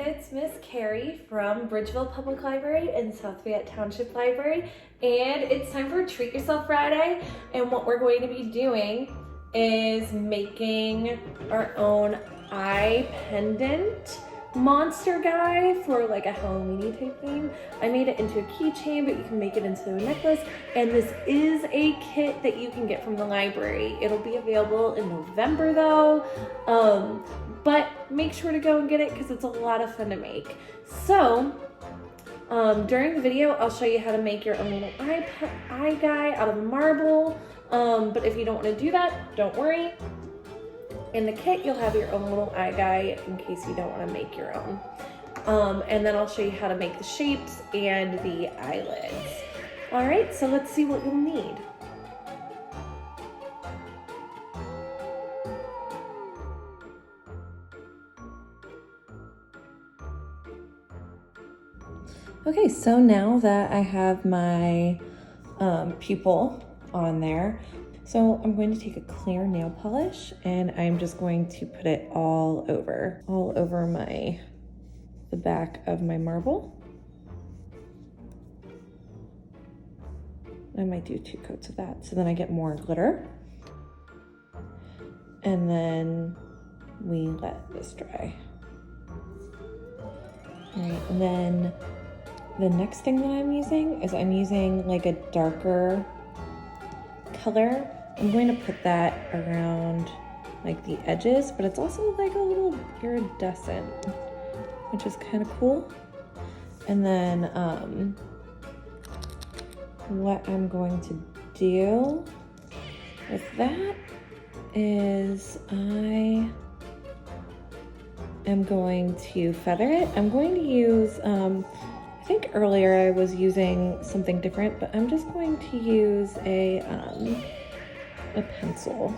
it's Miss Carrie from Bridgeville Public Library and South Fayette Township Library, and it's time for Treat Yourself Friday. And what we're going to be doing is making our own eye pendant monster guy for like a Halloween type theme. I made it into a keychain, but you can make it into a necklace, and this is a kit that you can get from the library. It'll be available in November though, but make sure to go and get it because it's a lot of fun to make. So during the video I'll show you how to make your own little eye guy out of marble, but if you don't want to do that, don't worry. In the kit, you'll have your own little eye guy in case you don't want to make your own. And then I'll show you how to make the shapes and the eyelids. All right, so let's see what you'll need. Okay, so now that I have my pupil on there, so I'm going to take a clear nail polish and I'm just going to put it all over the back of my marble. I might do 2 coats of that so then I get more glitter. And then we let this dry. All right, and then the next thing that I'm using like a darker color. I'm going to put that around like the edges, but it's also like a little iridescent, which is kind of cool. And then what I'm going to do with that is I am going to feather it. I'm going to use, I think earlier I was using something different, but I'm just going to use a pencil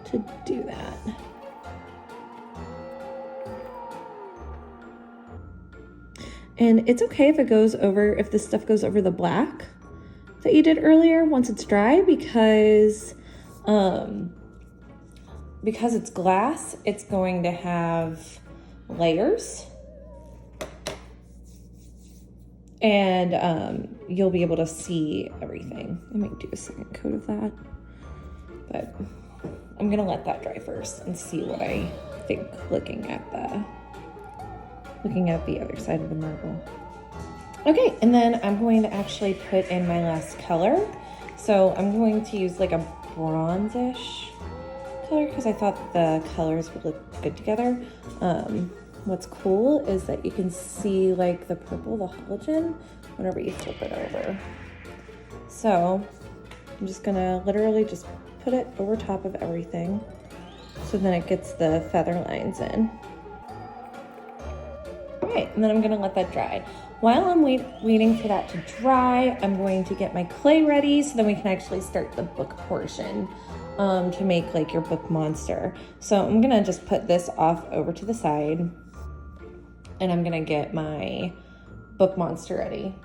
to do that. And it's okay if if this stuff goes over the black that you did earlier once it's dry, because it's glass, it's going to have layers. And you'll be able to see everything. I might do a second coat of that, but I'm gonna let that dry first and see what I think looking at the other side of the marble. Okay, and then I'm going to actually put in my last color. So I'm going to use like a bronzish color because I thought the colors would look good together. What's cool is that you can see like the purple, the halogen, whenever you flip it over. So I'm just gonna literally just put it over top of everything so then it gets the feather lines in. All right, and then I'm gonna let that dry. While I'm waiting for that to dry, I'm going to get my clay ready so then we can actually start the book portion to make like your book monster. So I'm gonna just put this off over to the side and I'm gonna get my book monster ready.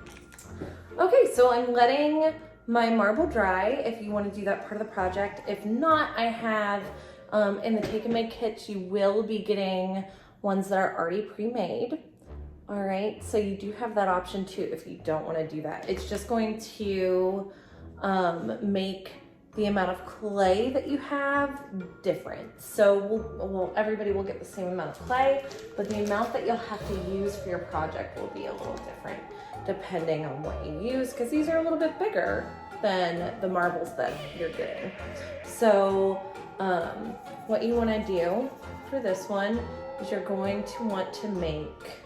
Okay, so I'm letting my marble dry if you want to do that part of the project. If not, I have in the Take and Make kits, you will be getting ones that are already pre-made. All right, so you do have that option too if you don't want to do that. It's just going to make the amount of clay that you have different. So everybody will get the same amount of clay, but the amount that you'll have to use for your project will be a little different depending on what you use, because these are a little bit bigger than the marbles that you're getting. So what you want to do for this one is you're going to want to make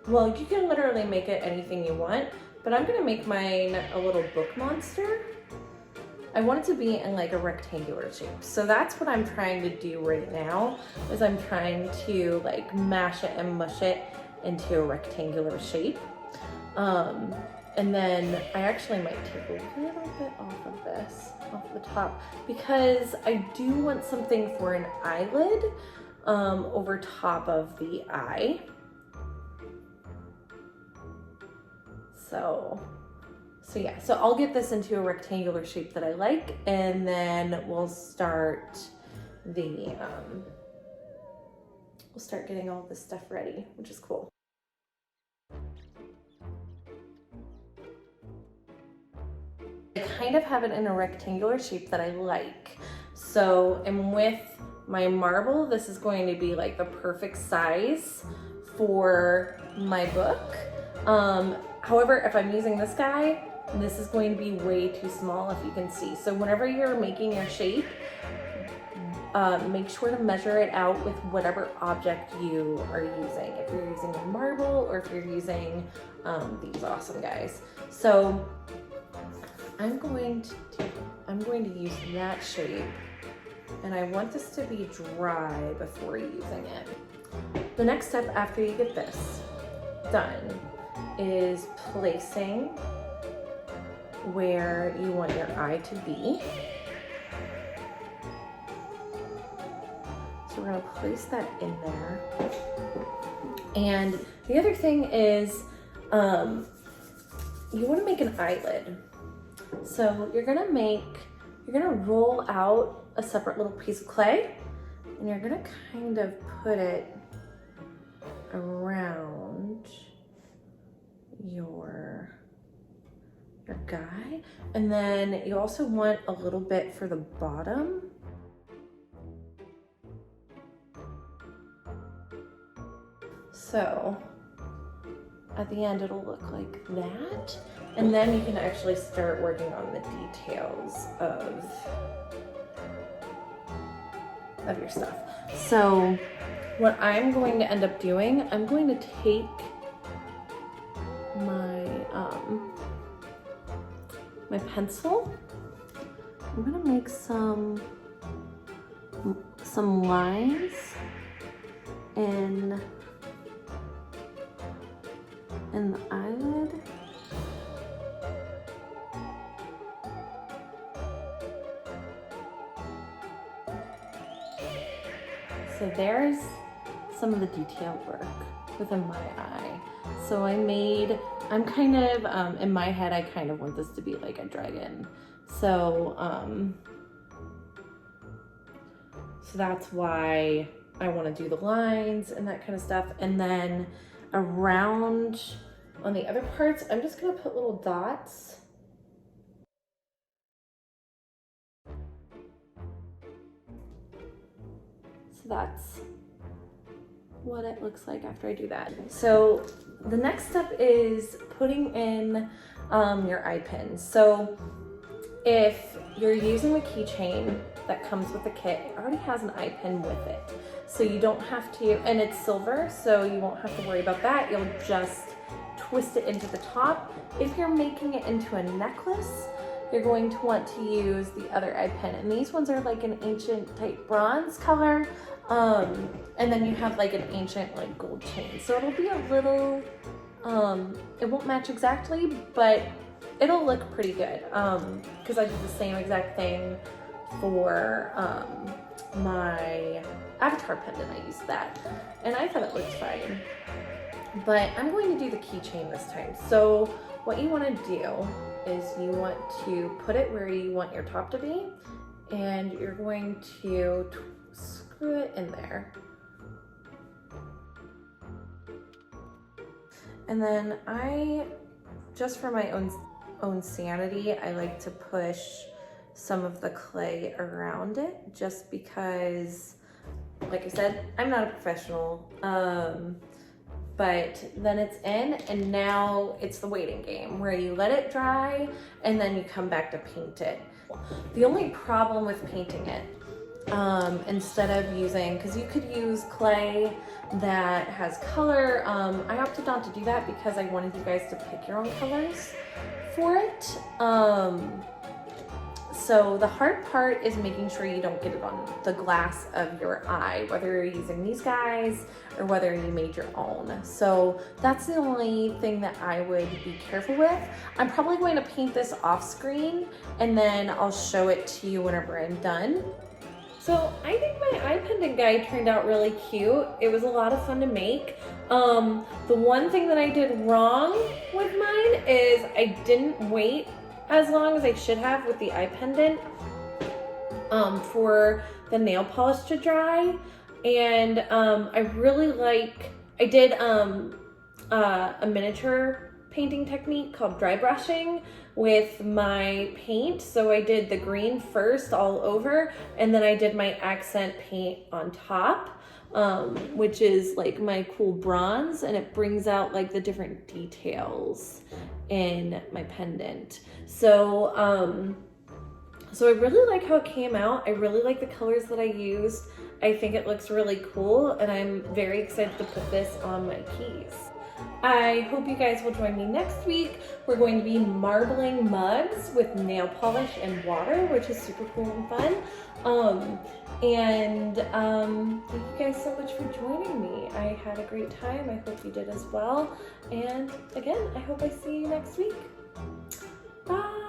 well, you can literally make it anything you want, but I'm gonna make mine a little book monster. I want it to be in like a rectangular shape. So that's what I'm trying to do right now, is I'm trying to like mash it and mush it into a rectangular shape. And then I actually might take a little bit off of this, off the top, because I do want something for an eyelid over top of the eye. So yeah, so I'll get this into a rectangular shape that I like, and then we'll start the we'll start getting all this stuff ready, which is cool. I kind of have it in a rectangular shape that I like. So, and with my marble, this is going to be like the perfect size for my book. However, if I'm using this guy, this is going to be way too small, if you can see. So whenever you're making your shape, make sure to measure it out with whatever object you are using. If you're using a marble or if you're using these awesome guys. So I'm going to use that shape, and I want this to be dry before using it. The next step after you get this done is placing where you want your eye to be. So we're gonna place that in there. And the other thing is, you wanna make an eyelid. So you're gonna roll out a separate little piece of clay, and you're gonna kind of put it around your guy. And then you also want a little bit for the bottom. So at the end it'll look like that. And then you can actually start working on the details of your stuff. So what I'm going to end up doing, I'm going to take my pencil. I'm gonna make some lines in the eyelid. So there's some of the detail work within my eye. So I'm kind of, in my head, I kind of want this to be like a dragon. So, so that's why I want to do the lines and that kind of stuff. And then around on the other parts, I'm just going to put little dots. So that's what it looks like after I do that. So the next step is putting in your eye pins. So if you're using the keychain that comes with the kit, it already has an eye pin with it. So you don't have to, and it's silver, so you won't have to worry about that. You'll just twist it into the top. If you're making it into a necklace, you're going to want to use the other eye pin. And these ones are like an ancient type bronze color. And then you have like an ancient like gold chain. So it'll be a little, it won't match exactly, but it'll look pretty good. Because I did the same exact thing for my avatar pendant. I used that and I thought it looked fine. But I'm going to do the keychain this time. So what you want to do is you want to put it where you want your top to be, and you're going to screw it in there. And then just for my own sanity, I like to push some of the clay around it, just because, like I said, I'm not a professional. But then it's in, and now it's the waiting game where you let it dry and then you come back to paint it. The only problem with painting it, instead of using, because you could use clay that has color, I opted not to do that because I wanted you guys to pick your own colors for it. So the hard part is making sure you don't get it on the glass of your eye, whether you're using these guys or whether you made your own. So that's the only thing that I would be careful with. I'm probably going to paint this off screen and then I'll show it to you whenever I'm done. So I think my eye pendant guy turned out really cute. It was a lot of fun to make. The one thing that I did wrong with mine is I didn't wait as long as I should have with the eye pendant for the nail polish to dry. And I really like, I did a miniature painting technique called dry brushing with my paint. So I did the green first all over, and then I did my accent paint on top, which is like my cool bronze, and it brings out like the different details in my pendant. So so I really like how it came out. I really like the colors that I used. I think it looks really cool, and I'm very excited to put this on my keys. I hope you guys will join me next week. We're going to be marbling mugs with nail polish and water, which is super cool and fun. Thank you guys so much for joining me. I had a great time. I hope you did as well. And again, I hope I see you next week. Bye.